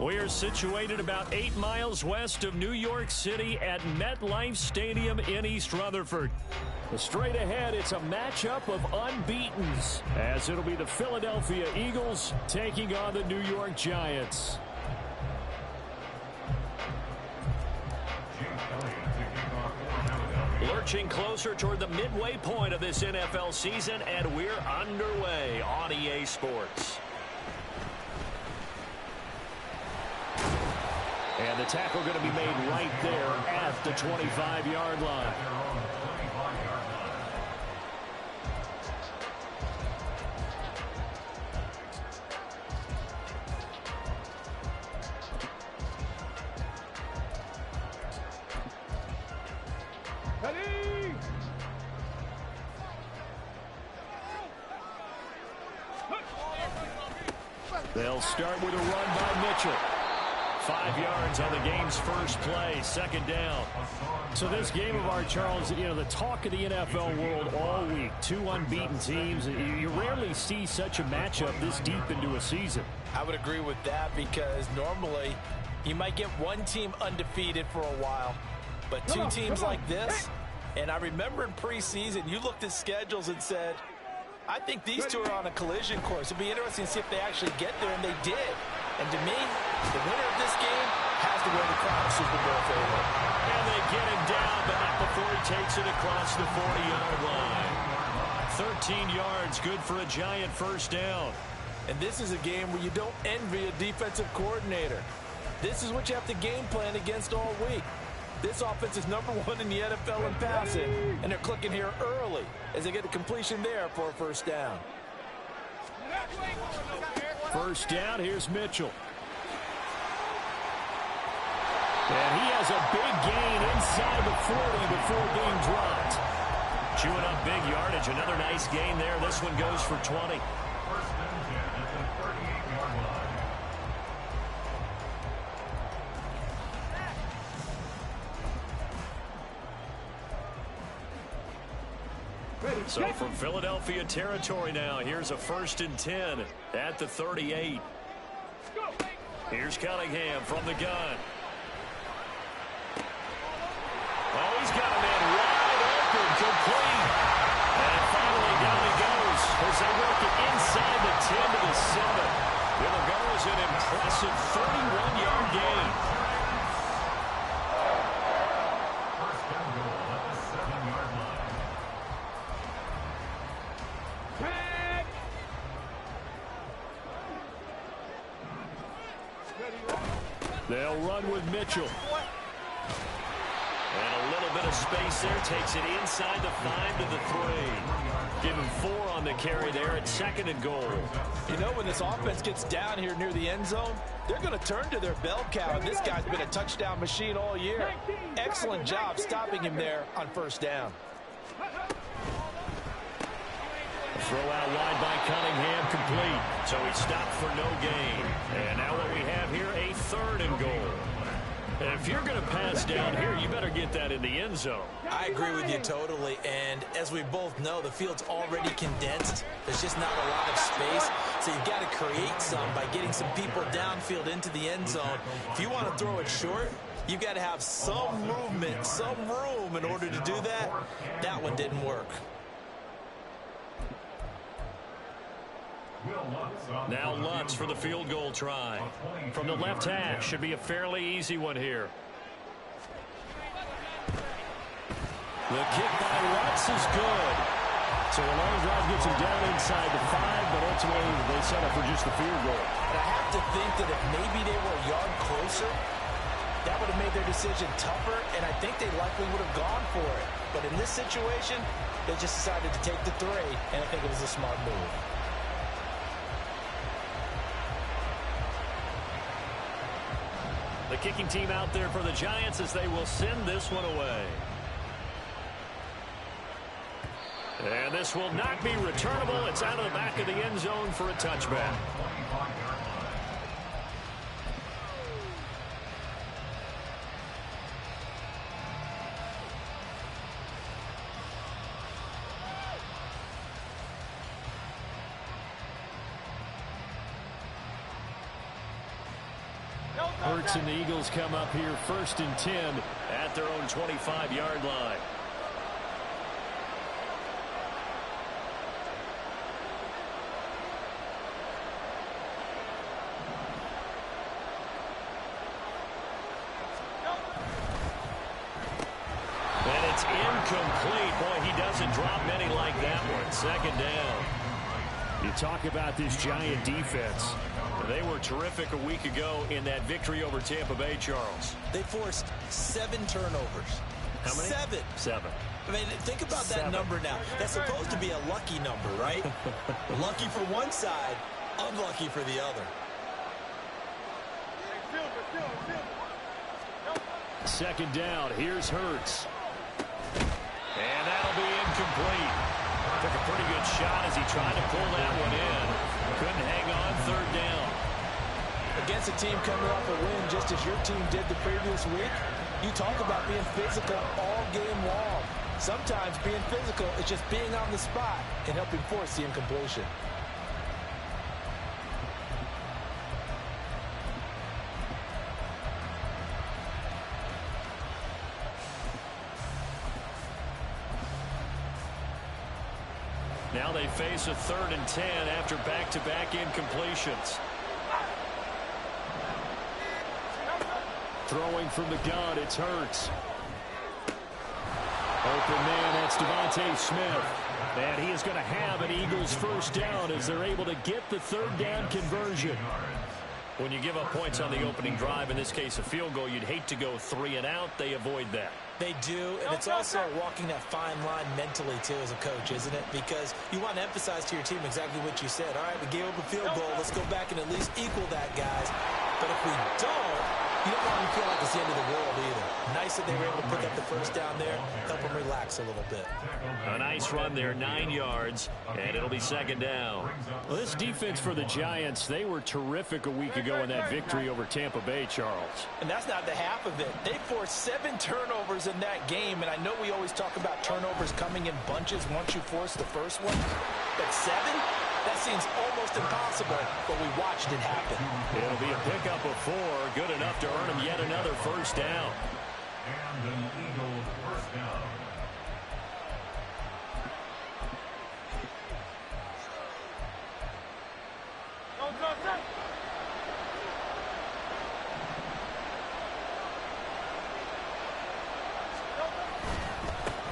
We are situated about 8 miles west of New York City at MetLife Stadium in East Rutherford. Straight ahead, it's a matchup of unbeatens, as it'll be the Philadelphia Eagles taking on the New York Giants. Lurching closer toward the midway point of this NFL season, and we're underway on EA Sports. And the tackle going to be made right there at the 25-yard line. They'll start with a run by Mitchell. 5 yards on the game's first play, second down. So this game of ours, Charles, you know, the talk of the NFL world all week. 2 unbeaten teams. You rarely see such a matchup this deep into a season. I would agree with that, because normally you might get one team undefeated for a while, but 2 teams like this, and I remember in preseason you looked at schedules and said, I think these 2 are on a collision course. It'd be interesting to see if they actually get there, and they did. And to me, the winner of this game has to win the crown of Super Bowl favorite. And they get him down, but not before he takes it across the 40-yard line. 13 yards, good for a Giant first down. And this is a game where you don't envy a defensive coordinator. This is what you have to game plan against all week. This offense is number 1 in the NFL in passing, and they're clicking here early as they get a completion there for a first down. First down, here's Mitchell. And he has a big gain inside the 40 before being dropped. Chewing up big yardage, another nice gain there. This one goes for 20. So from Philadelphia territory now, here's a 1st and 10 at the 38. Here's Cunningham from the gun. Oh, he's got a man wide open, complete. And finally down he goes as they work it inside the 10 to the 7. Well, the goal is an impressive 31-yard gain. They'll run with Mitchell. And a little bit of space there. Takes it inside the 5 to the 3. Give him 4 on the carry there at 2nd and goal. You know, when this offense gets down here near the end zone, they're going to turn to their bell cow. And this guy's been a touchdown machine all year. Excellent job stopping him there on first down. Throw out wide by Cunningham, complete. So he stopped for no gain. And now what we have here, a 3rd and goal. And if you're going to pass down here, you better get that in the end zone. I agree with you totally. And as we both know, the field's already condensed. There's just not a lot of space. So you've got to create some by getting some people downfield into the end zone. If you want to throw it short, you've got to have some movement, some room in order to do that. That one didn't work. Now Lutz for the field goal try. From the left hash, should be a fairly easy one here. The kick by Lutz is good. So a long drive gets him down inside the 5, but ultimately they settle for just the field goal. And I have to think that if maybe they were a yard closer, that would have made their decision tougher, and I think they likely would have gone for it. But in this situation, they just decided to take the 3, and I think it was a smart move. The kicking team out there for the Giants as they will send this one away. And this will not be returnable. It's out of the back of the end zone for a touchback. Hurts and the Eagles come up here 1st and 10 at their own 25-yard line. And it's incomplete. Boy, he doesn't drop many like that one. 2nd down. You talk about this Giant defense. They were terrific a week ago in that victory over Tampa Bay, Charles. They forced 7 turnovers. How many? 7. I mean, think about that number now. That's supposed to be a lucky number, right? Lucky for one side, unlucky for the other. 2nd down. Here's Hurts. And that'll be incomplete. Took a pretty good shot as he tried to pull that one in. Couldn't hang on. 3rd down. Against a team coming off a win just as your team did the previous week, you talk about being physical all game long. Sometimes being physical is just being on the spot and helping force the incompletion. Now they face a 3rd and 10 after back-to-back incompletions. Throwing from the gun, it's Hurts. Open man, that's Devontae Smith. And he is going to have an Eagles 1st down as they're able to get the 3rd down conversion. When you give up points on the opening drive, in this case a field goal, you'd hate to go 3 and out. They avoid that. They do, and it's also walking that fine line mentally, too, as a coach, isn't it? Because you want to emphasize to your team exactly what you said. All right, we gave up a field goal. Let's go back and at least equal that, guys. But if we don't, you don't want to feel like it's the end of the world either. Nice that they were able to pick up the 1st down there, help them relax a little bit. A nice run there, 9 yards, and it'll be 2nd down. Well, this defense for the Giants, they were terrific a week ago in that victory over Tampa Bay, Charles. And that's not the half of it. They forced 7 turnovers in that game, and I know we always talk about turnovers coming in bunches once you force the first one, but 7? That seems almost impossible, but we watched it happen. It'll be a pickup of 4, good enough to earn him yet another 1st down. And an Eagles 1st down.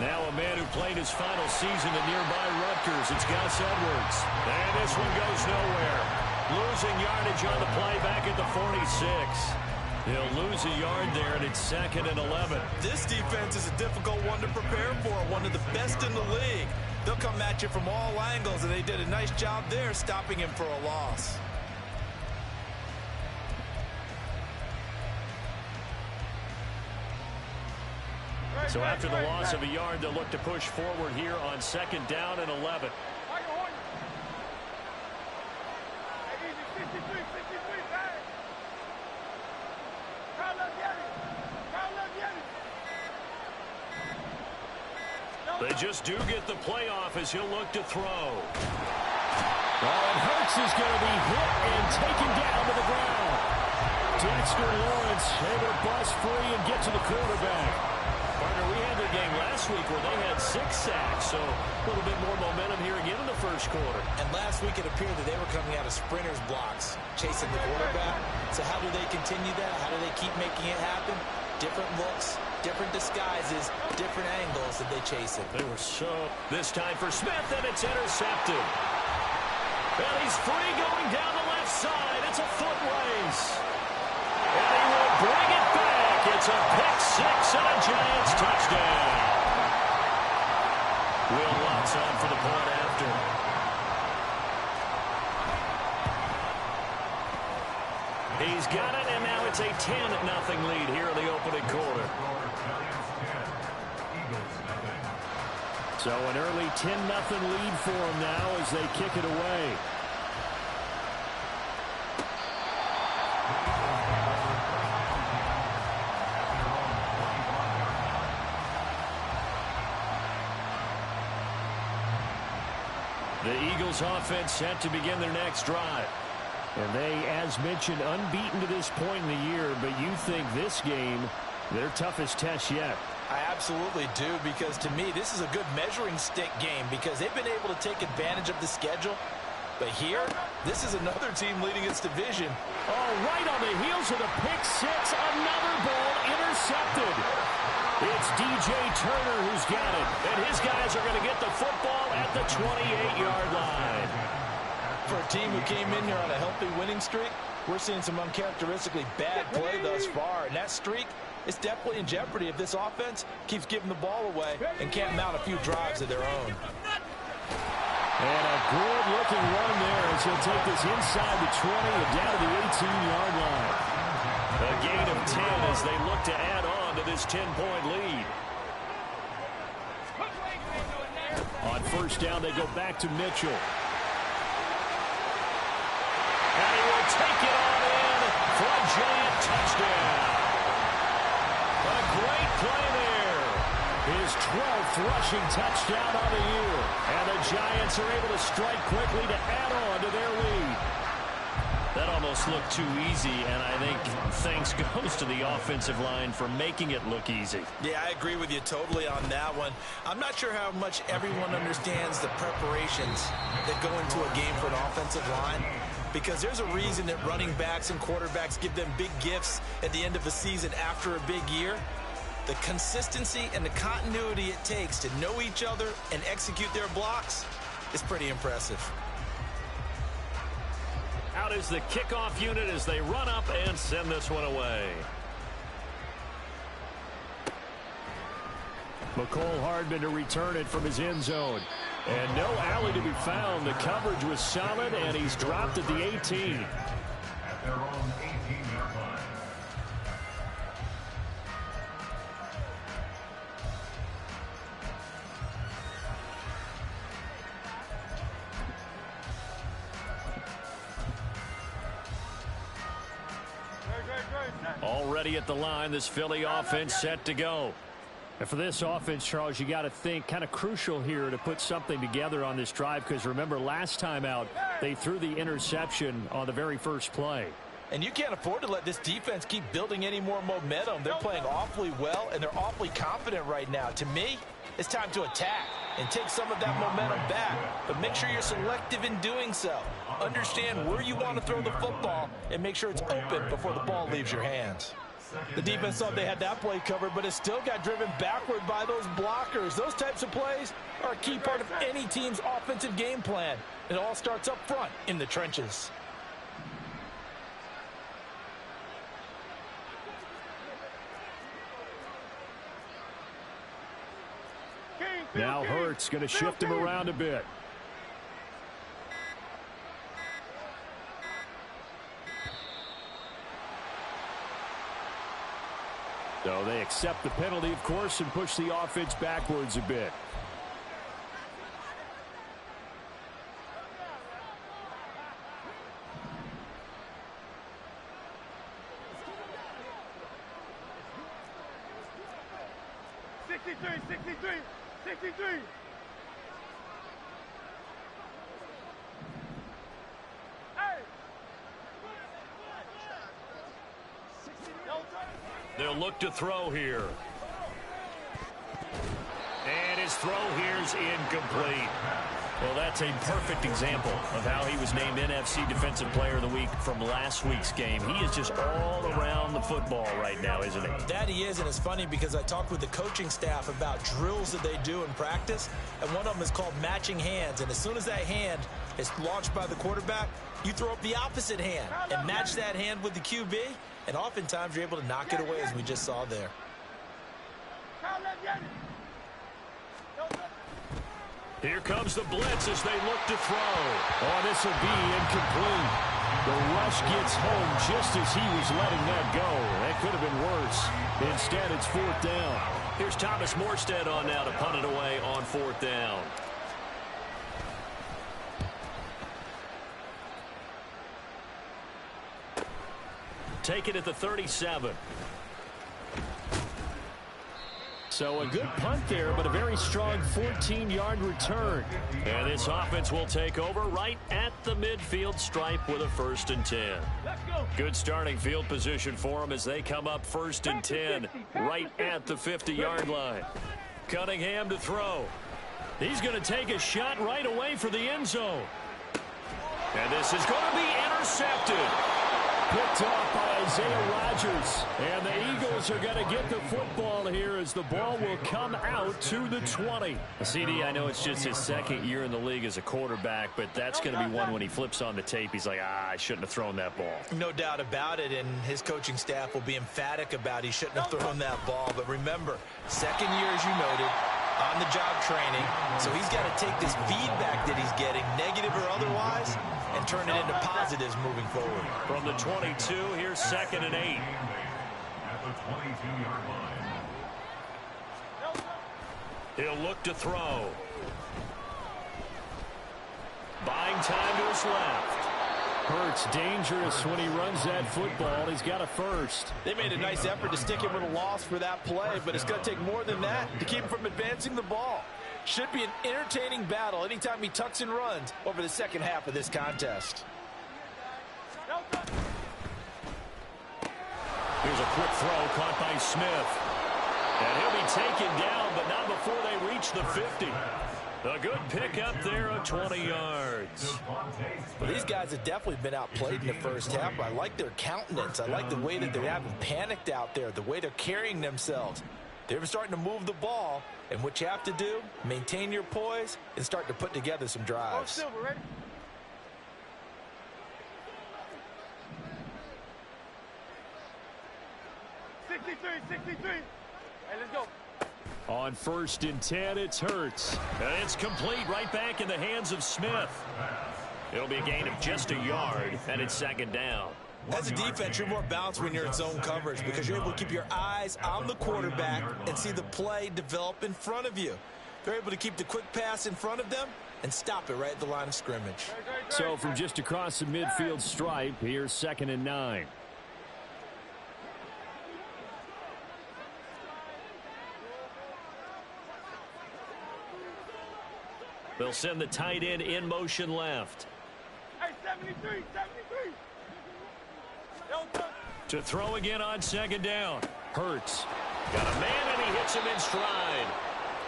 Now a man who played his final season at nearby Rutgers. It's Gus Edwards. And this one goes nowhere. Losing yardage on the play back at the 46. He'll lose a yard there, and it's 2nd and 11. This defense is a difficult one to prepare for, one of the best in the league. They'll come at you from all angles, and they did a nice job there stopping him for a loss. So after the loss of a yard, they'll look to push forward here on 2nd down and 11. They just do get the playoff as he'll look to throw. And Hurts is going to be hit and taken down to the ground. Dexter Lawrence able to bust free and get to the quarterback. Partner, we had their game last week where they had 6 sacks, so a little bit more momentum here again in the 1st quarter. And last week it appeared that they were coming out of sprinters blocks, chasing the quarterback. So how do they continue that? How do they keep making it happen? Different looks, different disguises, different angles that they chase it. They were so... This time for Smith, and it's intercepted. And he's free going down the left side. It's a foot race. And he will bring it back. It's a pick 6 and a Giants touchdown. Will Lutz on for the point after. He's got it, and now it's a 10-0 lead here in the opening quarter. So an early 10-0 lead for them now as they kick it away. The Eagles offense set to begin their next drive. And they, as mentioned, unbeaten to this point in the year, but you think this game, their toughest test yet. I absolutely do, because to me, this is a good measuring stick game because they've been able to take advantage of the schedule. But here, this is another team leading its division. Oh, right on the heels of the pick six, another ball intercepted. It's DJ Turner who's got it, and his guys are going to get the football at the 28-yard line. For a team who came in here on a healthy winning streak, we're seeing some uncharacteristically bad play thus far, and that streak is definitely in jeopardy if this offense keeps giving the ball away and can't mount a few drives of their own. And a good-looking run there as he'll take this inside the 20 and down to the 18-yard line. A gain of 10 as they look to add on to this 10-point lead. On first down, they go back to Mitchell. And he will take it on in for a giant touchdown. A great play there. His 12th rushing touchdown on the year. And the Giants are able to strike quickly to add on to their lead. That almost looked too easy, and I think thanks goes to the offensive line for making it look easy. Yeah, I agree with you totally on that one. I'm not sure how much everyone understands the preparations that go into a game for an offensive line, because there's a reason that running backs and quarterbacks give them big gifts at the end of the season after a big year. The consistency and the continuity it takes to know each other and execute their blocks is pretty impressive. Out is the kickoff unit as they run up and send this one away. McCole Hardman to return it from his end zone. And no alley to be found. The coverage was solid, and he's dropped at the 18. At their own 18-yard line. Already at the line, this Philly offense set to go. And for this offense, Charles, you got to think kind of crucial here to put something together on this drive, because remember last time out, they threw the interception on the very first play. And you can't afford to let this defense keep building any more momentum. They're playing awfully well, and they're awfully confident right now. To me, it's time to attack and take some of that momentum back, but make sure you're selective in doing so. Understand where you want to throw the football and make sure it's open before the ball leaves your hands. The defense thought they had that play covered, but it still got driven backward by those blockers. Those types of plays are a key part of any team's offensive game plan. It all starts up front in the trenches. Now Hurts going to shift him around a bit. So they accept the penalty, of course, and push the offense backwards a bit. They'll look to throw here. And his throw here's incomplete. Well, that's a perfect example of how he was named NFC Defensive Player of the Week from last week's game. He is just all around the football right now, isn't he? That he is, and it's funny because I talked with the coaching staff about drills that they do in practice, and one of them is called matching hands. And as soon as that hand is launched by the quarterback, you throw up the opposite hand and match that hand with the QB, and oftentimes you're able to knock it away, as we just saw there. Here comes the blitz as they look to throw. Oh, this will be incomplete. The rush gets home just as he was letting that go. That could have been worse. Instead, it's fourth down. Here's Thomas Morstead on now to punt it away on fourth down. Take it at the 37. So a good punt there, but a very strong 14-yard return. And this offense will take over right at the midfield stripe with a 1st and 10. Good starting field position for them as they come up 1st and 10 right at the 50-yard line. Cunningham to throw. He's going to take a shot right away for the end zone. And this is going to be intercepted. Picked off by Isaiah Rodgers. And the Eagles are going to get the football here as the ball will come out to the 20. CD, I know it's just his 2nd year in the league as a quarterback, but that's going to be one when he flips on the tape. He's like, I shouldn't have thrown that ball. No doubt about it, and his coaching staff will be emphatic about he shouldn't have thrown that ball. But remember, 2nd year, as you noted, on-the-job training. So he's got to take this feedback that he's getting, negative or otherwise, and turn it into positives moving forward. From the 22, here's 2nd and 8. At the 22-yard line. He'll look to throw. Buying time to his left. Hurts dangerous when he runs that football. He's got a 1st. They made a nice effort to stick him with a loss for that play, but it's going to take more than that to keep him from advancing the ball. Should be an entertaining battle anytime he tucks and runs over the 2nd half of this contest. Here's a quick throw caught by Smith. And he'll be taken down, but not before they reach the 50. A good pick up there of 20 yards. Well, these guys have definitely been outplayed in the 1st half. I like their countenance. I like the way that they haven't panicked out there, the way they're carrying themselves. They're starting to move the ball, and what you have to do, maintain your poise and start to put together some drives. Hey, let's go. On 1st and 10, it's Hurts. And it's complete right back in the hands of Smith. It'll be a gain of just a yard, and it's 2nd down. As a defense, you're more balanced when you're in zone coverage because you're able to keep your eyes on the quarterback and see the play develop in front of you. They're able to keep the quick pass in front of them and stop it right at the line of scrimmage. So from just across the midfield stripe, here's 2nd and 9. They'll send the tight end in motion left. Hey, 73. To throw again on 2nd down. Hurts. Got a man, and he hits him in stride.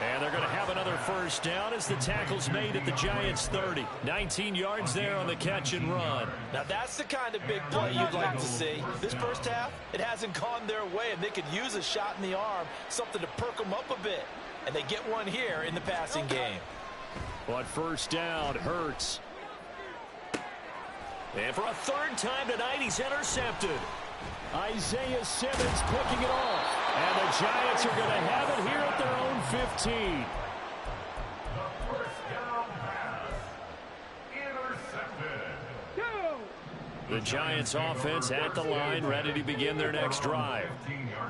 And they're going to have another 1st down as the tackle's made at the Giants' 30. 19 yards there on the catch and run. Now that's the kind of big play you'd like to see. This 1st half, it hasn't gone their way, and they could use a shot in the arm, something to perk them up a bit. And they get one here in the passing game. But 1st down, Hurts. And for a 3rd time tonight, he's intercepted. Isaiah Simmons picking it off. And the Giants are going to have it here at their own 15. The 1st down pass. Intercepted. The Giants offense at the line, ready to begin their next drive.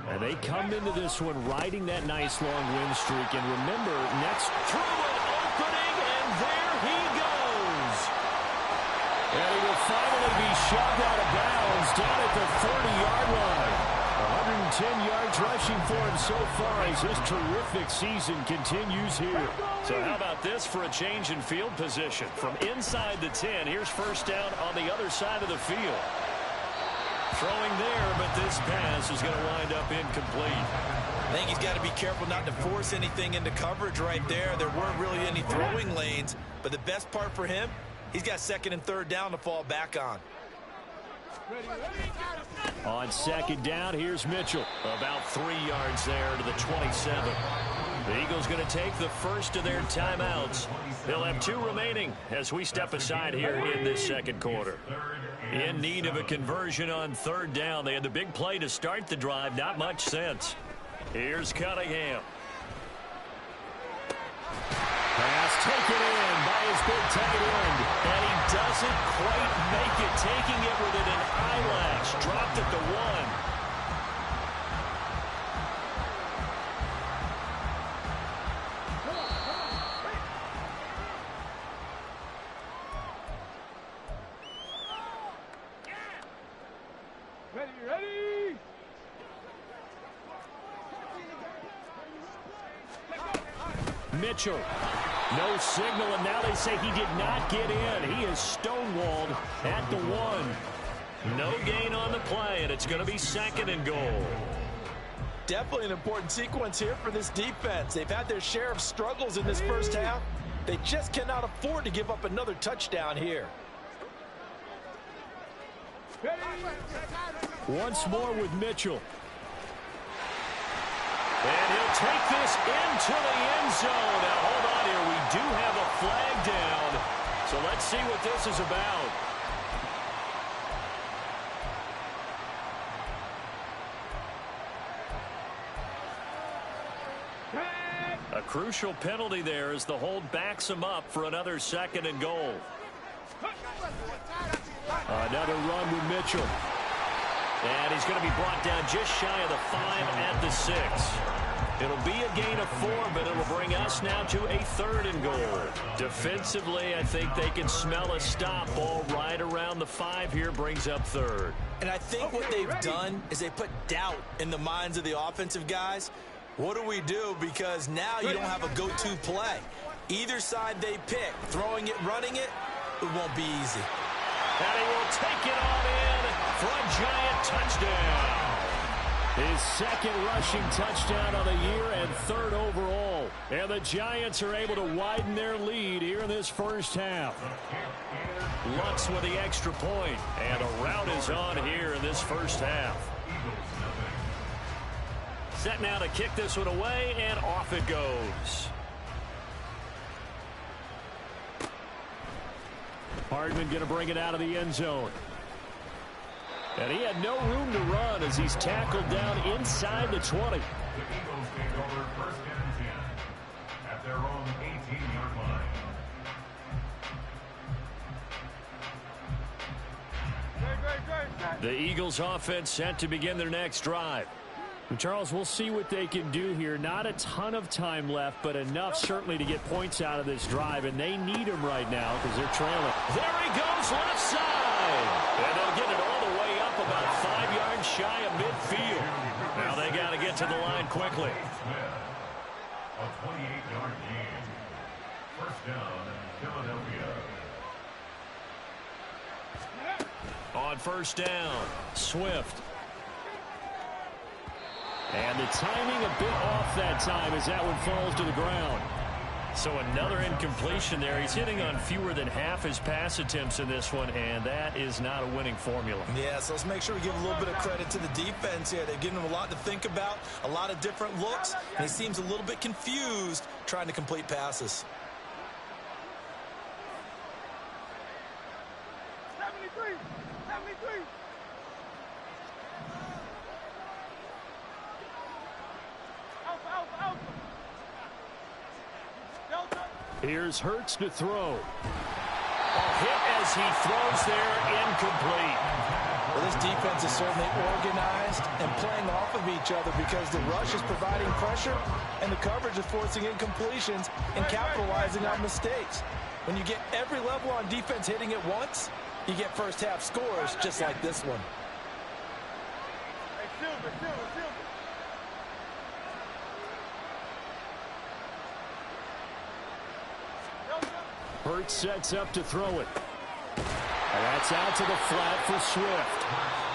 And they come into this one riding that nice long win streak. And remember, next through an opening, and there he goes. And he will finally be shoved out of bounds down at the 30-yard line. 110 yards rushing for him so far as this terrific season continues here. So how about this for a change in field position? From inside the 10, here's 1st down on the other side of the field. Throwing there, but this pass is going to wind up incomplete. I think he's got to be careful not to force anything into coverage right there. There weren't really any throwing lanes, but the best part for him, he's got 2nd and 3rd down to fall back on. On 2nd down, here's Mitchell. About 3 yards there to the 27. The Eagles going to take the 1st of their timeouts. They'll have 2 remaining as we step aside here in this 2nd quarter. In need of a conversion on 3rd down. They had the big play to start the drive. Not much sense. Here's Cunningham. Pass taken in by his big tight end. And he doesn't quite make it. Taking it within an eyelash. Dropped at the 1. Ready. Mitchell No signal, and now they say he did not get in. He is stonewalled at the 1. No gain on the play, and it's going to be 2nd and goal. Definitely an important sequence here for this defense. They've had their share of struggles in this first half. They just cannot afford to give up another touchdown here. Once more with Mitchell. And he'll take this into the end zone. Now, hold on here. We do have a flag down. So let's see what this is about. A crucial penalty there as the hold backs him up for another 2nd and goal. Another run with Mitchell. And he's going to be brought down just shy of the 5 at the 6. It'll be a gain of 4, but it'll bring us now to a 3rd and goal. Defensively, I think they can smell a stop. Ball right around the 5 here brings up 3rd. And I think what they've done is they put doubt in the minds of the offensive guys. What do we do? Because now you don't have a go-to play. Either side they pick, throwing it, running it, it won't be easy. And he will take it on in for a giant touchdown. His 2nd rushing touchdown of the year and 3rd overall. And the Giants are able to widen their lead here in this first half. Lutz with the extra point. And a rout is on here in this first half. Set now to kick this one away, and off it goes. Hardman going to bring it out of the end zone. And he had no room to run as he's tackled down inside the 20. The Eagles take over 1st and 10 at their own 18-yard line. The Eagles offense set to begin their next drive. Charles, we'll see what they can do here. Not a ton of time left, but enough certainly to get points out of this drive, and they need them right now because they're trailing. There he goes, left side. And they'll get it all the way up about 5 yards shy of midfield. Now they got to get to the line quickly. A 28-yard gain. 1st down, Philadelphia. On 1st down, Swift. And the timing a bit off that time as that one falls to the ground. So another incompletion there. He's hitting on fewer than half his pass attempts in this one, and that is not a winning formula. Yeah, so let's make sure we give a little bit of credit to the defense here. They've given him a lot to think about, a lot of different looks, and he seems a little bit confused trying to complete passes. 73! 73! Here's Hurts to throw. Hit as he throws there, incomplete. Well, this defense is certainly organized and playing off of each other because the rush is providing pressure and the coverage is forcing incompletions and capitalizing on mistakes. When you get every level on defense hitting at once, you get first half scores just like this one. Hey, Silver, Silver, Silver. Hurts sets up to throw it. And that's out to the flat for Swift.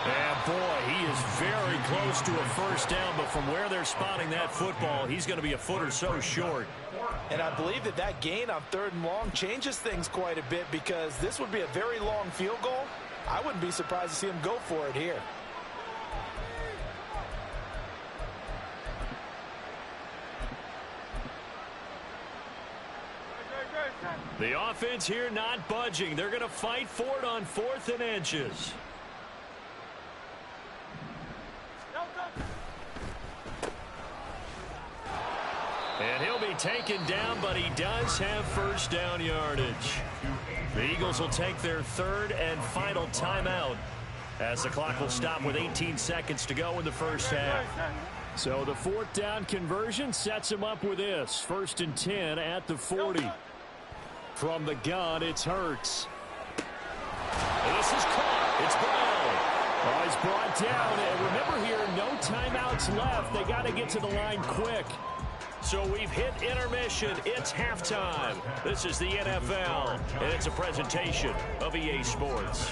And boy, he is very close to a first down, but from where they're spotting that football, he's going to be a foot or so short. And I believe that that gain on 3rd and long changes things quite a bit because this would be a very long field goal. I wouldn't be surprised to see him go for it here. The offense here not budging. They're going to fight for it on 4th and inches. And he'll be taken down, but he does have first down yardage. The Eagles will take their 3rd and final timeout as the clock will stop with 18 seconds to go in the first half. So the 4th down conversion sets him up with this. 1st and 10 at the 40. From the gun, it's Hurts. This is caught. It's Brown. Oh, he's brought down. And remember here, no timeouts left. They got to get to the line quick. So we've hit intermission. It's halftime. This is the NFL, and it's a presentation of EA Sports.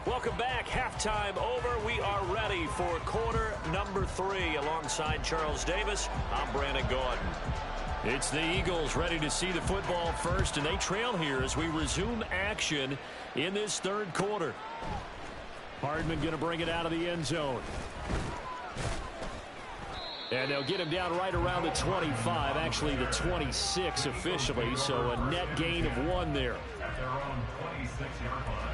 Welcome back. Halftime over. We are ready for quarter number 3. Alongside Charles Davis, I'm Brandon Gordon. It's the Eagles ready to see the football first, and they trail here as we resume action in this third quarter. Hardman going to bring it out of the end zone. And they'll get him down right around the 25, actually the 26 officially, so a net gain of 1 there. At their own 26-yard line.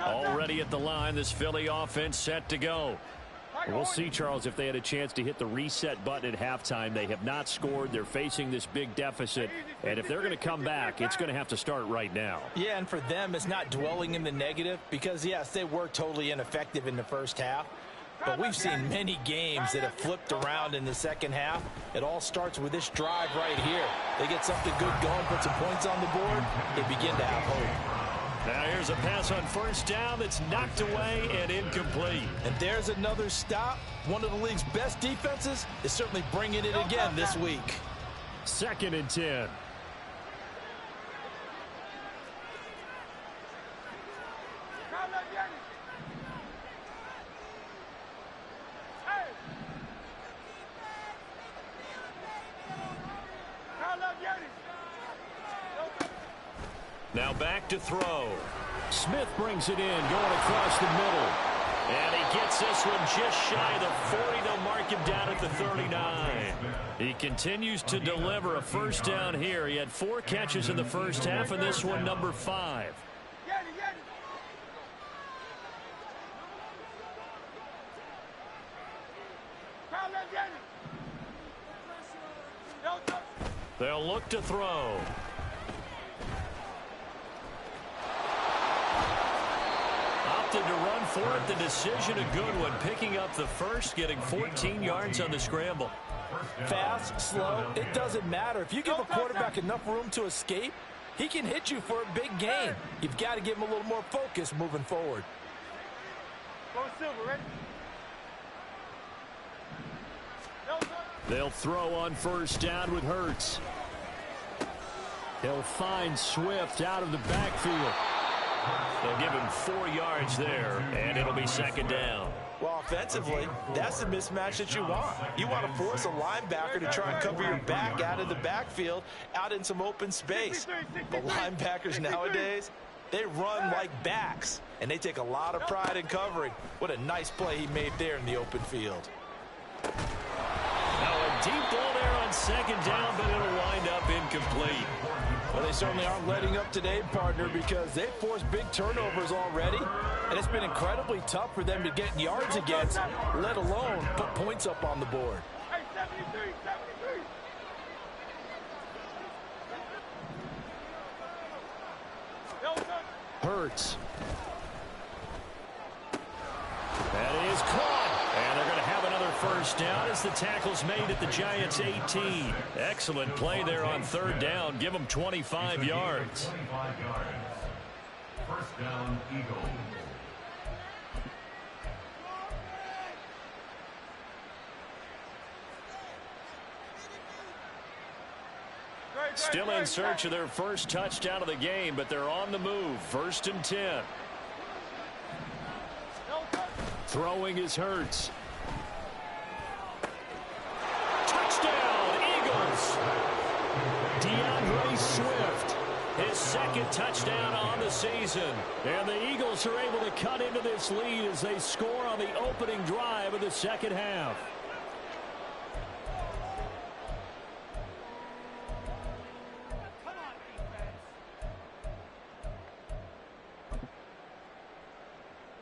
Already at the line, this Philly offense set to go. We'll see, Charles, if they had a chance to hit the reset button at halftime. They have not scored. They're facing this big deficit. And if they're going to come back, it's going to have to start right now. Yeah, and for them, it's not dwelling in the negative because, yes, they were totally ineffective in the first half. But we've seen many games that have flipped around in the second half. It all starts with this drive right here. They get something good going, put some points on the board, they begin to have hope. Now here's a pass on first down that's knocked away and incomplete. And there's another stop. One of the league's best defenses is certainly bringing it again this week. 2nd and 10. Now back to throw. Smith brings it in, going across the middle. And he gets this one just shy of the 40. They'll mark him down at the 39. He continues to deliver a first down here. He had 4 catches in the first half, and this one number 5. They'll look to throw. Opted to run for it. The decision a good one. Picking up the first, getting 14 yards on the scramble. Fast, slow, it doesn't matter. If you give a quarterback enough room to escape, he can hit you for a big gain. You've got to give him a little more focus moving forward. They'll throw on first down with Hurts. He'll find Swift out of the backfield. They'll give him 4 yards there, and it'll be 2nd down. Well, offensively, that's the mismatch that you want. You want to force a linebacker to try and cover your back out of the backfield, out in some open space. But linebackers nowadays, they run like backs, and they take a lot of pride in covering. What a nice play he made there in the open field. Now a deep ball there on 2nd down, but it'll wind up incomplete. Well, they certainly aren't letting up today, partner, because they've forced big turnovers already, and it's been incredibly tough for them to get yards against, let alone put points up on the board. Hey, 73, 73. Hurts. That is caught. And they're going to have another first down as the tackle's made at the Giants' 18. Excellent play there on 3rd down. Give them 25 yards. 25 yards. First down, Eagles. Still in search of their first touchdown of the game, but they're on the move. 1st and 10. Throwing is Hurts. Touchdown, Eagles! DeAndre Swift, his 2nd touchdown on the season. And the Eagles are able to cut into this lead as they score on the opening drive of the second half.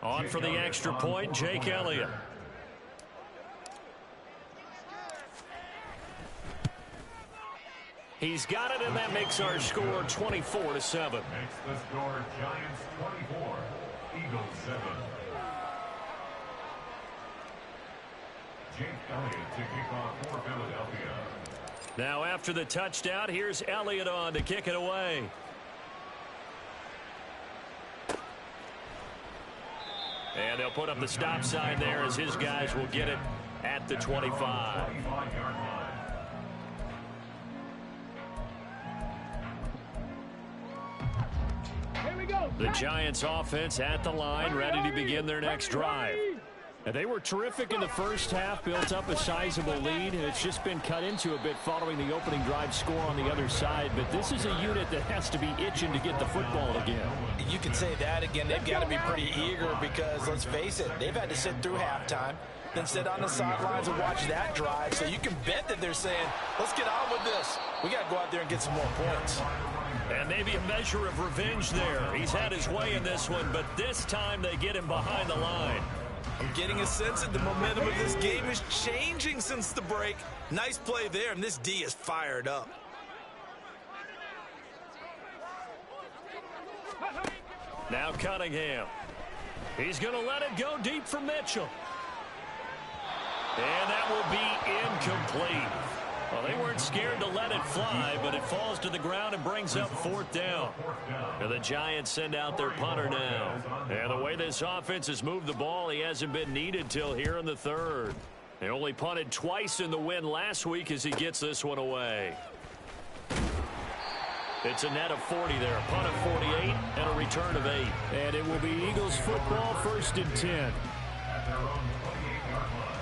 On for the extra point, Jake Elliott. He's got it, and that makes our score 24-7. Makes the score Giants 24, Eagles 7. Jake Elliott to kick off for Philadelphia. Now after the touchdown, here's Elliott on to kick it away. And they'll put up the stop sign there as his guys will get it at the 25. The Giants offense at the line, ready to begin their next drive. And they were terrific in the first half, built up a sizable lead, and it's just been cut into a bit following the opening drive score on the other side. But this is a unit that has to be itching to get the football again. You can say that again. They've got to be pretty eager because, let's face it, they've had to sit through halftime, then sit on the sidelines and watch that drive. So you can bet that they're saying, let's get on with this. We got to go out there and get some more points. And maybe a measure of revenge there. He's had his way in this one, but this time they get him behind the line. I'm getting a sense that the momentum of this game is changing since the break. Nice play there, and this D is fired up. Now Cunningham. He's going to let it go deep for Mitchell. And that will be incomplete. Well, they weren't scared to let it fly, but it falls to the ground and brings up fourth down. And the Giants send out their punter now. And the way this offense has moved the ball, he hasn't been needed till here in the third. They only punted twice in the win last week as he gets this one away. It's a net of 40 there, a punt of 48 and a return of 8. And it will be Eagles football, 1st and 10. At their own 28-yard line.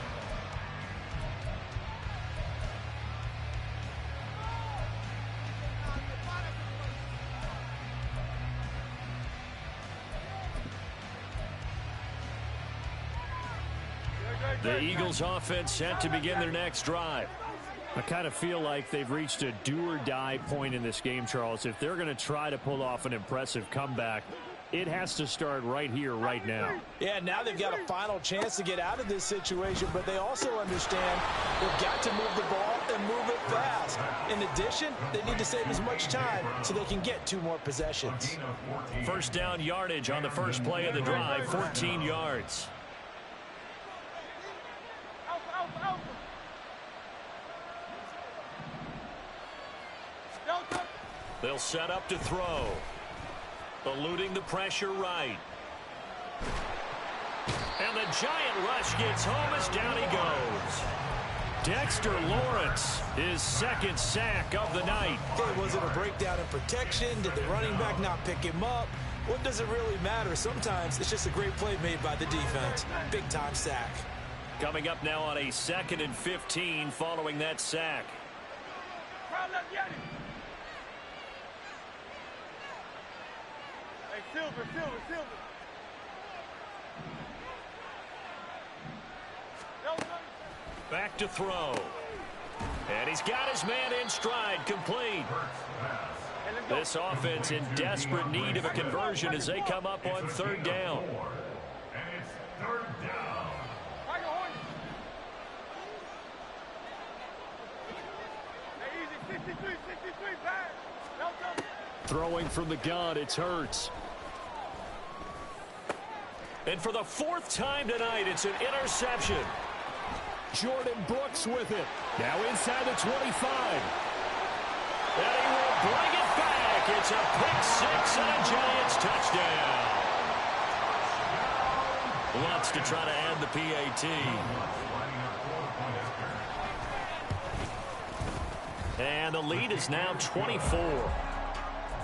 The Eagles offense set to begin their next drive. I kind of feel like they've reached a do-or-die point in this game, Charles. If they're going to try to pull off an impressive comeback, it has to start right here, right now. Yeah, now they've got a final chance to get out of this situation, but they also understand they've got to move the ball and move it fast. In addition, they need to save as much time so they can get 2 more possessions. First down yardage on the first play of the drive, 14 yards. They'll set up to throw. Eluding the pressure right. And the giant rush gets home as down he goes. Dexter Lawrence, his 2nd sack of the night. Okay, was it a breakdown in protection? Did the running back not pick him up? What does it really matter? Sometimes it's just a great play made by the defense. Big-time sack. Coming up now on a 2nd and 15 following that sack. Silver. Back to throw. And he's got his man in stride, complete. This offense in desperate need of a conversion as they come up on 3rd down. And it's 3rd down. Hey, easy, 63, pass. Throwing from the gun, it's Hurts. And for the 4th time tonight, it's an interception. Jordan Brooks with it. Now inside the 25. And he will bring it back. It's a pick 6 and a Giants touchdown. Wants to try to add the PAT. And the lead is now 24.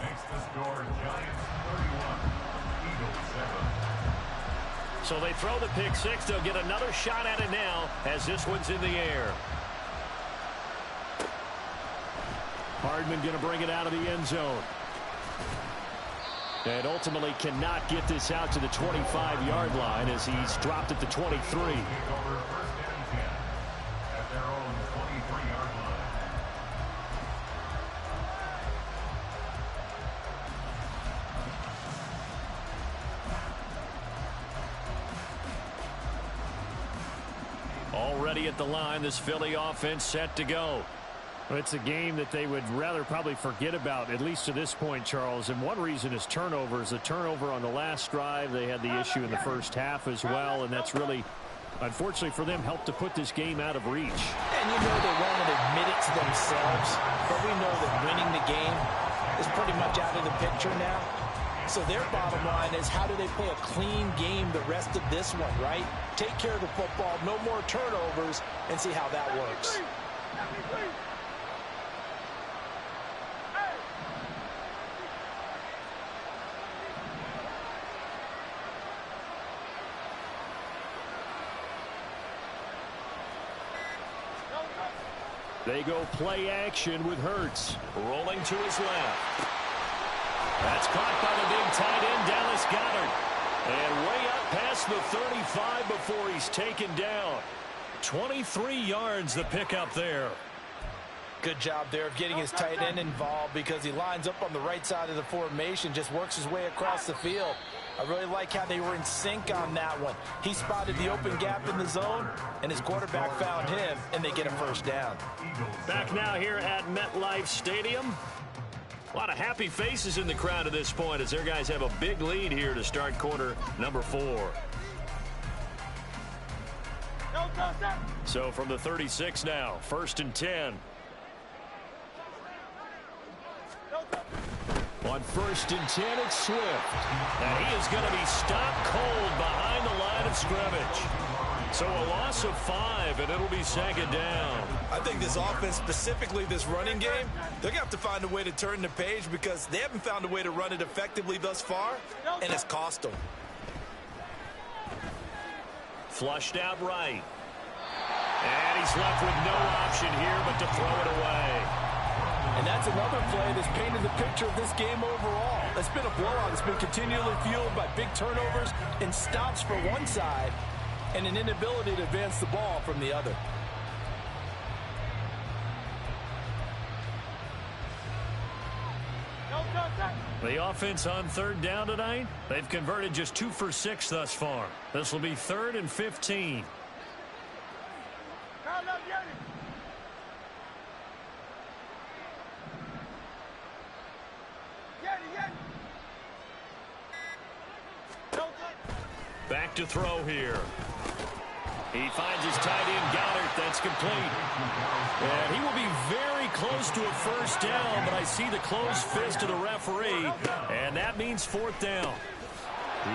Makes the score Giants 31, Eagles 7. So they throw the pick 6. They'll get another shot at it now as this one's in the air. Hardman going to bring it out of the end zone. And ultimately cannot get this out to the 25-yard line as he's dropped at the 23. Take over 1st and 10 at their own 23-yard line. Already at the line, this Philly offense set to go. Well, it's a game that they would rather probably forget about, at least to this point, Charles. And one reason is turnovers. A turnover on the last drive. They had the issue in the first half as well, and that's really, unfortunately for them, helped to put this game out of reach. And you know they won't admit it to themselves, but we know that winning the game is pretty much out of the picture now. So their bottom line is, how do they play a clean game the rest of this one, right? Take care of the football, no more turnovers, and see how that works. They go play action with Hurts. Rolling to his left. That's caught by the big tight end, Dallas Goedert. And way up past the 35 before he's taken down. 23 yards the pickup there. Good job there of getting his tight end involved, because he lines up on the right side of the formation, just works his way across the field. I really like how they were in sync on that one. He spotted the open gap in the zone, and his quarterback found him, and they get a first down. Back now here at MetLife Stadium. A lot of happy faces in the crowd at this point as their guys have a big lead here to start quarter number 4. So from the 36 now, 1st and 10. On 1st and 10, it's Swift. And he is going to be stopped cold behind the line of scrimmage. So a loss of 5, and it'll be 2nd down. I think this offense, specifically this running game, they're going to have to find a way to turn the page, because they haven't found a way to run it effectively thus far, and it's cost them. Flushed out right. And he's left with no option here but to throw it away. And that's another play that's painted the picture of this game overall. It's been a blowout. It's been continually fueled by big turnovers and stops for one side, and an inability to advance the ball from the other. The offense on 3rd down tonight, they've converted just 2 for 6 thus far. This will be 3rd and 15. Back to throw here. He finds his tight end, Goedert. That's complete. And he will be very close to a first down, but I see the closed fist of the referee, and that means 4th down.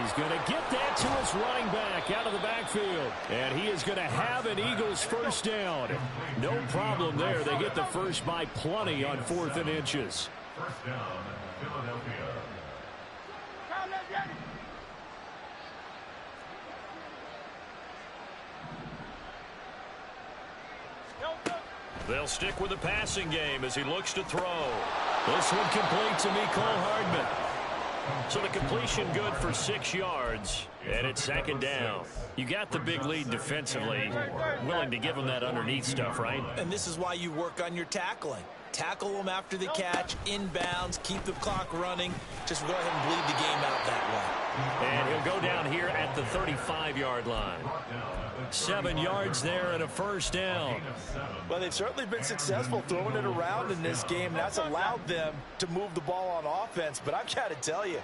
He's going to get that to his running back out of the backfield, and he is going to have an Eagles first down. No problem there. They get the first by plenty on 4th and inches. First down, Philadelphia. They'll stick with the passing game as he looks to throw. This one complete to Mecole Hardman. So the completion good for 6 yards, and it's 2nd down. You got the big lead defensively, willing to give them that underneath stuff, right? And this is why you work on your tackling. Tackle them after the catch, inbounds, keep the clock running. Just go ahead and bleed the game out that way. And he'll go down here at the 35-yard line. 7 yards there and a first down. Well, they've certainly been successful throwing it around in this game. That's allowed them to move the ball on offense. But I've got to tell you,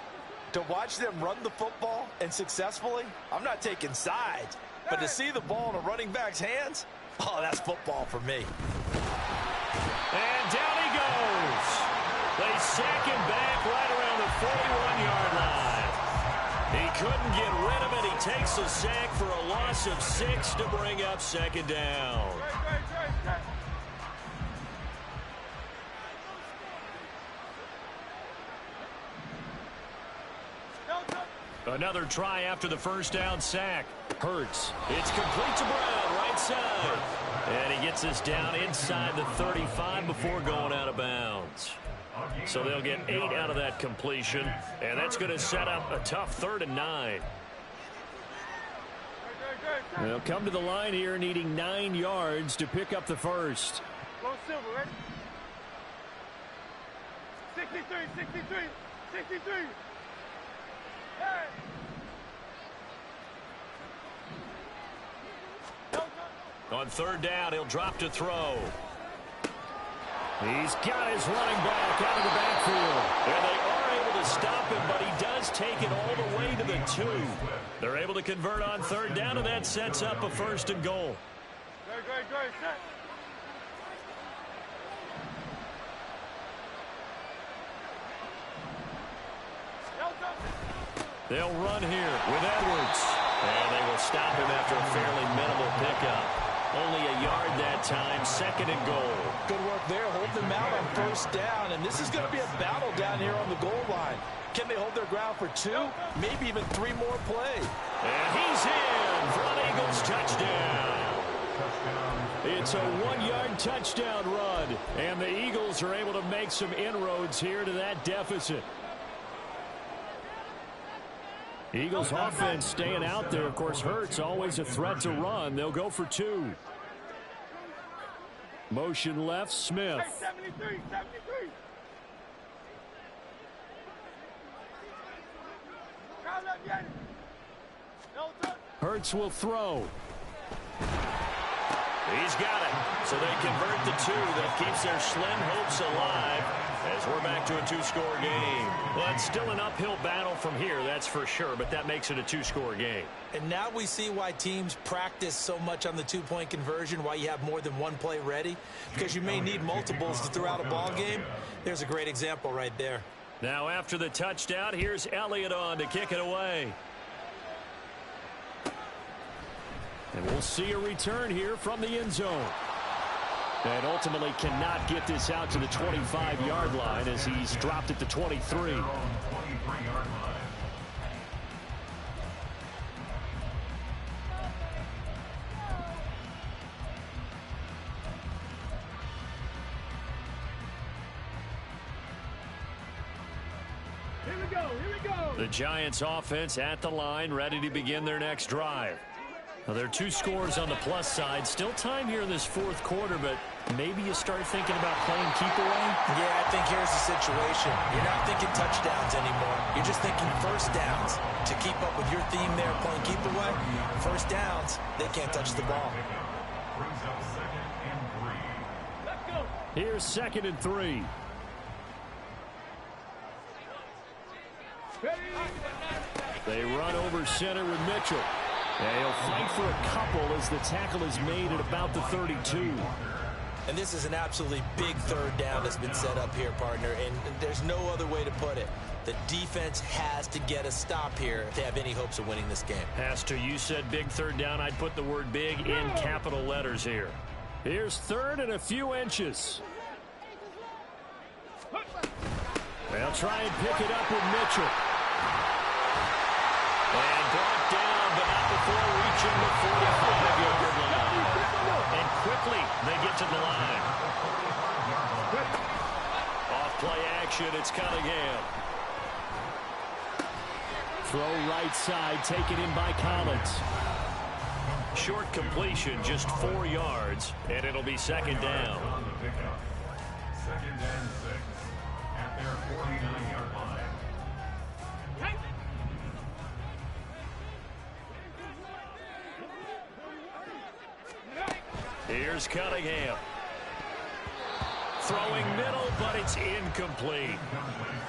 to watch them run the football and successfully, I'm not taking sides. But to see the ball in a running back's hands, oh, that's football for me. And down he goes. They sack him back right around the 41-yard line. He couldn't get rid of it. He takes a sack for a loss of 6 to bring up 2nd down. Another try after the first down sack. Hurts. It's complete to Brown, right side. And he gets us down inside the 35 before going out of bounds. So they'll get 8 out of that completion, and that's going to set up a tough 3rd and 9. They'll come to the line here needing 9 yards to pick up the first. Go Silver, ready? 63, 63, 63. Hey! On 3rd down, he'll drop to throw. He's got his running back out of the backfield. And they are able to stop him, but he does take it all the way to the 2. They're able to convert on 3rd down, and that sets up a 1st and goal. Great, set. They'll run here with Edwards. And they will stop him after a fairly minimal pickup. Only a yard that time, 2nd and goal. Good work there. Hold them out on 1st down. And this is going to be a battle down here on the goal line. Can they hold their ground for 2, maybe even 3 more plays? And he's in for an Eagles touchdown. It's a 1-yard touchdown run. And the Eagles are able to make some inroads here to that deficit. Eagles offense staying out there. Of course, Hurts always a threat to run. They'll go for 2. Motion left, Smith. 73. Hurts will throw. He's got it. So they convert the 2. That keeps their slim hopes alive as we're back to a 2-score game. Well, it's still an uphill battle from here, that's for sure, but that makes it a 2-score game. And now we see why teams practice so much on the 2-point conversion, why you have more than one play ready, because you may need multiples throughout a ball game. There's a great example right there. Now after the touchdown, here's Elliott on to kick it away. And we'll see a return here from the end zone. And ultimately cannot get this out to the 25-yard line as he's dropped at the 23. Here we go. The Giants offense at the line, ready to begin their next drive. Well, there are 2 scores on the plus side. Still time here in this 4th quarter, but maybe you start thinking about playing keep away? Yeah, I think here's the situation. You're not thinking touchdowns anymore. You're just thinking 1st downs. To keep up with your theme there, playing keep away, 1st downs, they can't touch the ball. Here's 2nd and 3. They run over center with Mitchell. And he'll fight for a couple as the tackle is made at about the 32. And this is an absolutely big 3rd down that's been set up here, partner, and there's no other way to put it. The defense has to get a stop here if they have any hopes of winning this game. Has to. You said big 3rd down. I'd put the word big in capital letters here. Here's 3rd and a few inches. They'll try and pick it up with Mitchell. And brought down, but not before reaching the 45-yard line. And quickly, they get to the line. Off play action, it's Cunningham. Throw right side, taken in by Collins. Short completion, just 4 yards, and it'll be 2nd down. 2nd and 6 at their 49-yard line. Here's Cunningham. Throwing middle, but it's incomplete.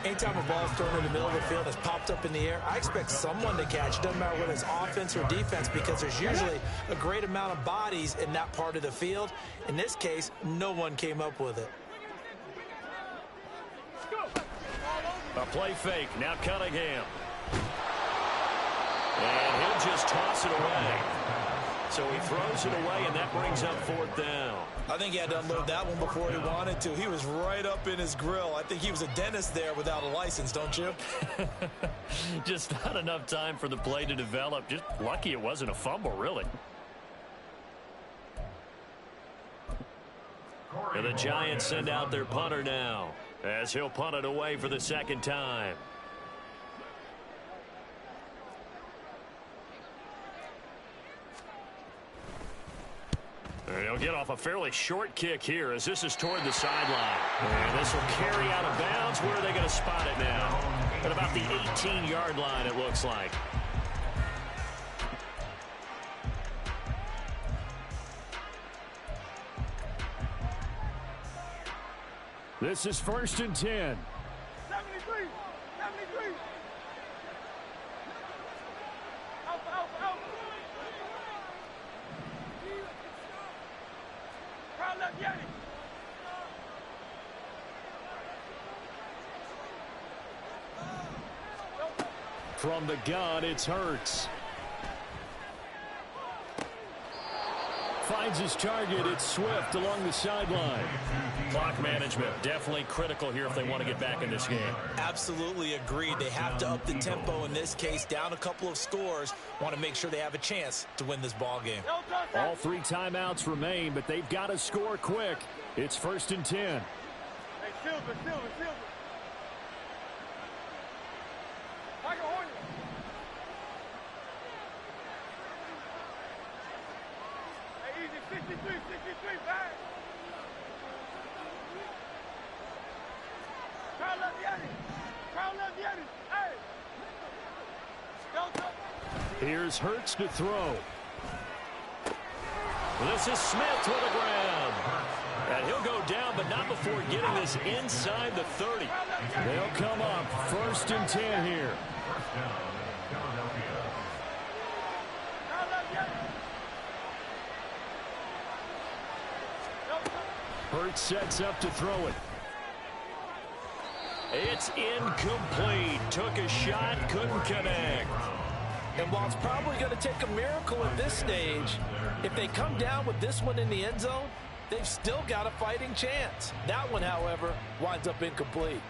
Anytime a ball's thrown in the middle of the field, it's popped up in the air, I expect someone to catch. It doesn't matter whether it's offense or defense, because there's usually a great amount of bodies in that part of the field. In this case, no one came up with it. A play fake, now Cunningham. And he'll just toss it away. So he throws it away, and that brings up 4th down. I think he had to unload that one before he wanted to. He was right up in his grill. I think he was a dentist there without a license, don't you? Just not enough time for the play to develop. Just lucky it wasn't a fumble, really. And the Giants send out their punter now, as he'll punt it away for the 2nd time. And he'll get off a fairly short kick here as this is toward the sideline. And this will carry out of bounds. Where are they going to spot it now? At about the 18-yard line, it looks like. This is 1st and 10. 73. 73. Alpha, alpha, alpha. Crowd left, Yanni. From the gun, it's Hurts. Finds his target. It's Swift along the sideline. Clock management, definitely critical here if they want to get back in this game. Absolutely agreed. They have to up the tempo in this case, down a couple of scores. Want to make sure they have a chance to win this ball game. All 3 timeouts remain, but they've got to score quick. It's 1st and 10. Hey, Silver, Silver, Silver. Tiger Hornet. Hey, easy, 63, 63, back. Crowd left Yanni. Crowd left Yanni. Hey. Delta. Here's Hurts to throw. This is Smith with a grab. And he'll go down, but not before getting this inside the 30. They'll come up 1st and 10 here. First down, Philadelphia. Crowd left Yanni. Delta. Hurts sets up to throw it. It's incomplete. Took a shot, couldn't connect. And while it's probably going to take a miracle at this stage, if they come down with this one in the end zone, they've still got a fighting chance. That one, however, winds up incomplete.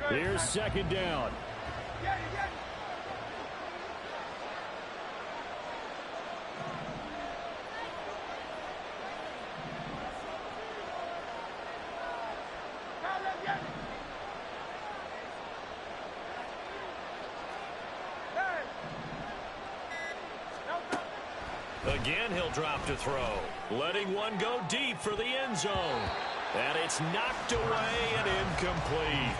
Here's 2nd down. Yanni, Yanni. Crowd left Yanni. Hey. Delta. Again, he'll drop to throw. Letting one go deep for the end zone. And it's knocked away and incomplete.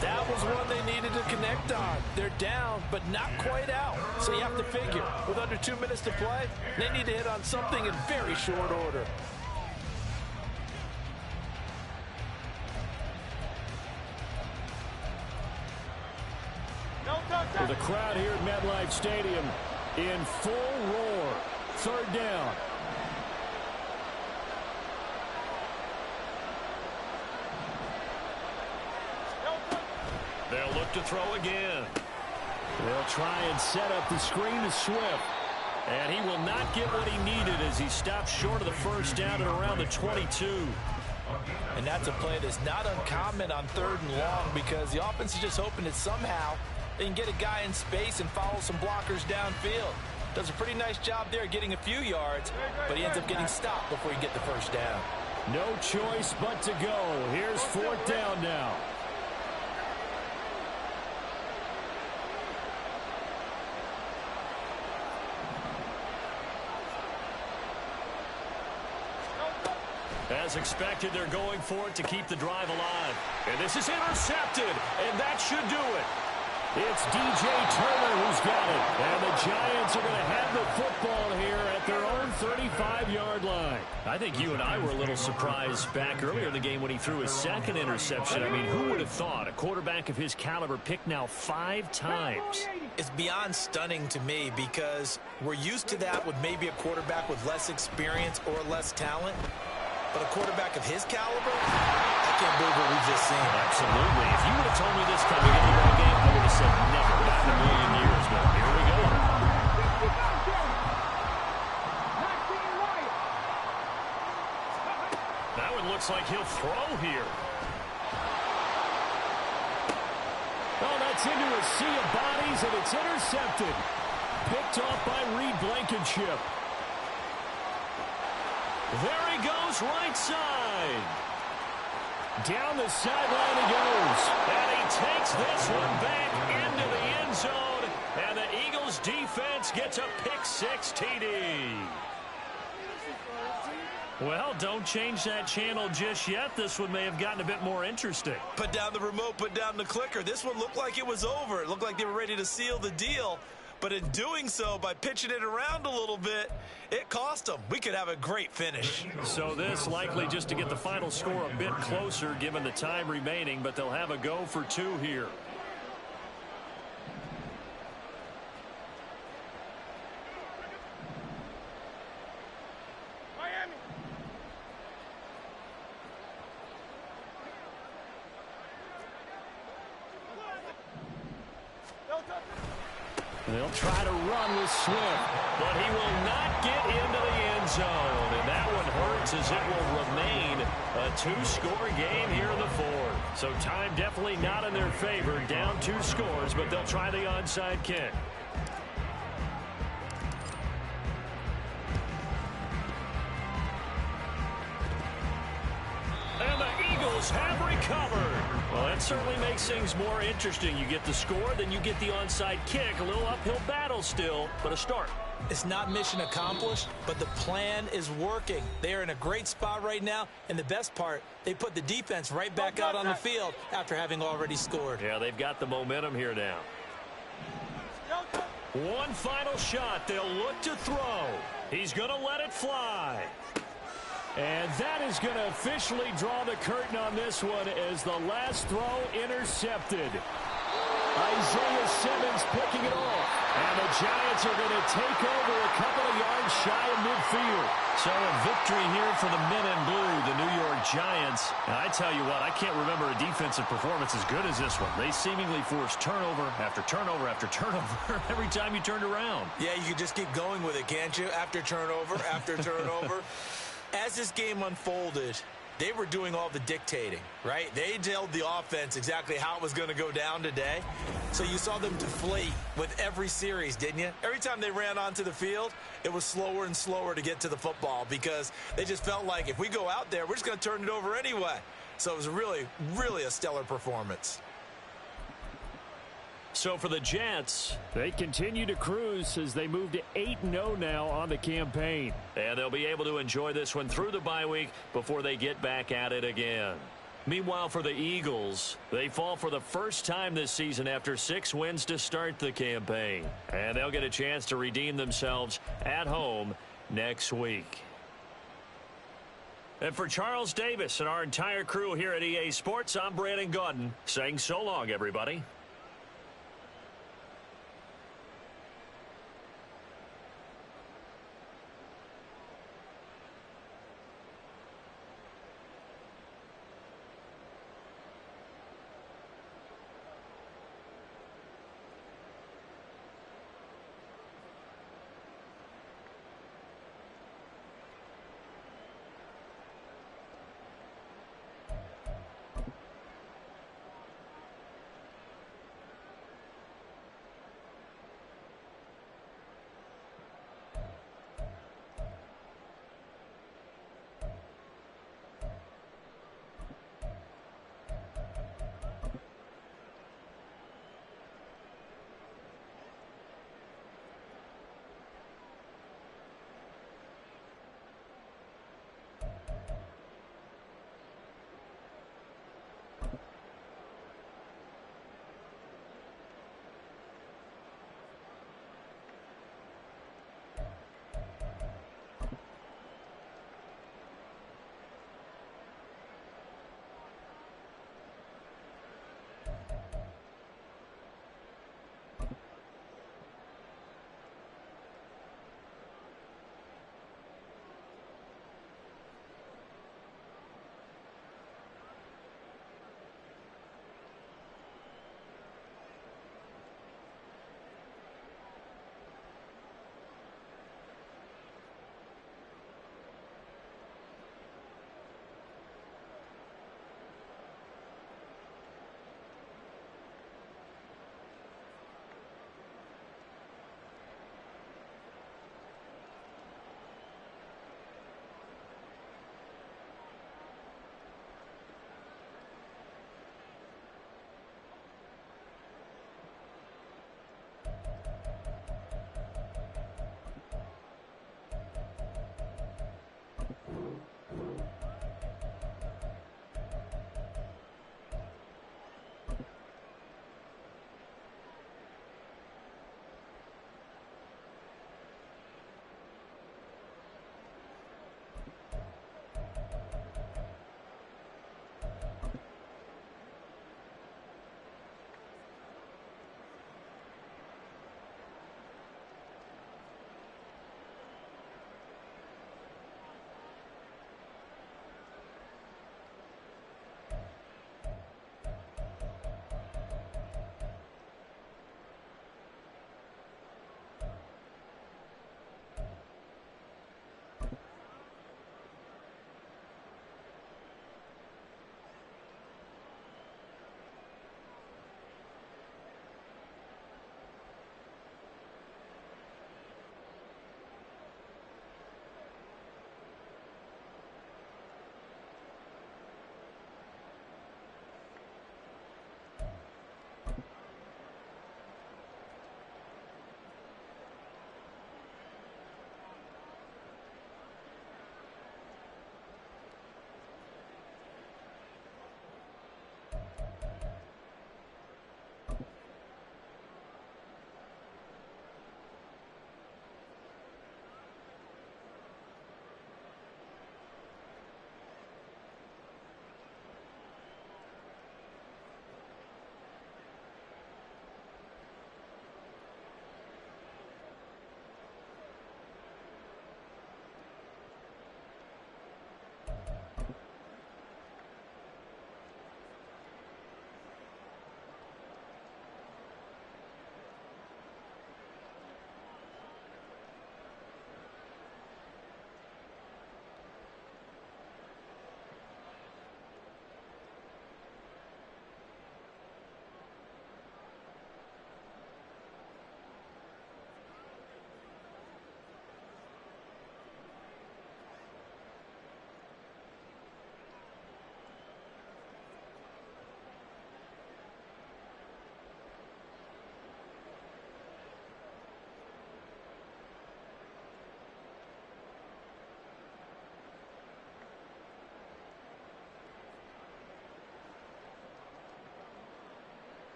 That was one they needed to connect on. They're down, but not quite out. So you have to figure, with under 2 minutes to play, they need to hit on something in very short order. For the crowd here at MetLife Stadium in full roar. 3rd down. They'll look to throw again. They'll try and set up the screen to Swift. And he will not get what he needed as he stops short of the 1st down at around the 22. And that's a play that's not uncommon on 3rd and long because the offense is just hoping that somehow they can get a guy in space and follow some blockers downfield. Does a pretty nice job there getting a few yards, but he ends up getting stopped before he can get the 1st down. No choice but to go. Here's 4th down now. As expected, they're going for it to keep the drive alive. And this is intercepted, and that should do it. It's DJ Turner who's got it. And the Giants are going to have the football here at their own 35-yard line. I think you and I were a little surprised back earlier in the game when he threw his 2nd interception. I mean, who would have thought a quarterback of his caliber picked now 5 times? It's beyond stunning to me because we're used to that with maybe a quarterback with less experience or less talent. But a quarterback of his caliber, I can't believe what we've just seen. Absolutely. If you would have told me this coming into the game, I would have said never, not in a million years. But here we go. That one looks like he'll throw here. Oh, that's into a sea of bodies, and it's intercepted. Picked off by Reed Blankenship. There he goes, right side. Down the sideline he goes. And he takes this one back into the end zone. And the Eagles defense gets a pick-6 TD. Well, don't change that channel just yet. This one may have gotten a bit more interesting. Put down the remote, put down the clicker. This one looked like it was over. It looked like they were ready to seal the deal. But in doing so, by pitching it around a little bit, it cost them. We could have a great finish. So this likely just to get the final score a bit closer given the time remaining, but they'll have a go for 2 here. Miami. They'll try to run with Swift, but he will not get into the end zone. And that one hurts as it will remain a 2-score game here in the 4th. So time definitely not in their favor. Down 2 scores, but they'll try the onside kick. And the Eagles have recovered. Well, that certainly makes things more interesting. You get the score, then you get the onside kick. A little uphill battle still, but a start. It's not mission accomplished, but the plan is working. They are in a great spot right now, and the best part, they put the defense right back out on the field after having already scored. Yeah, they've got the momentum here now. One final shot. They'll look to throw. He's going to let it fly. And that is going to officially draw the curtain on this one as the last throw intercepted. Isaiah Simmons picking it off. And the Giants are going to take over a couple of yards shy of midfield. So a victory here for the men in blue, the New York Giants. And I tell you what, I can't remember a defensive performance as good as this one. They seemingly forced turnover after turnover after turnover every time you turned around. Yeah, you can just keep going with it, can't you? After turnover, after turnover. As this game unfolded, they were doing all the dictating, right? They told the offense exactly how it was going to go down today. So you saw them deflate with every series, didn't you? Every time they ran onto the field, it was slower and slower to get to the football because they just felt like if we go out there, we're just going to turn it over anyway. So it was really, really a stellar performance. So for the Jets, they continue to cruise as they move to 8-0 now on the campaign. And they'll be able to enjoy this one through the bye week before they get back at it again. Meanwhile, for the Eagles, they fall for the first time this season after 6 wins to start the campaign. And they'll get a chance to redeem themselves at home next week. And for Charles Davis and our entire crew here at EA Sports, I'm Brandon Gaudin saying so long, everybody.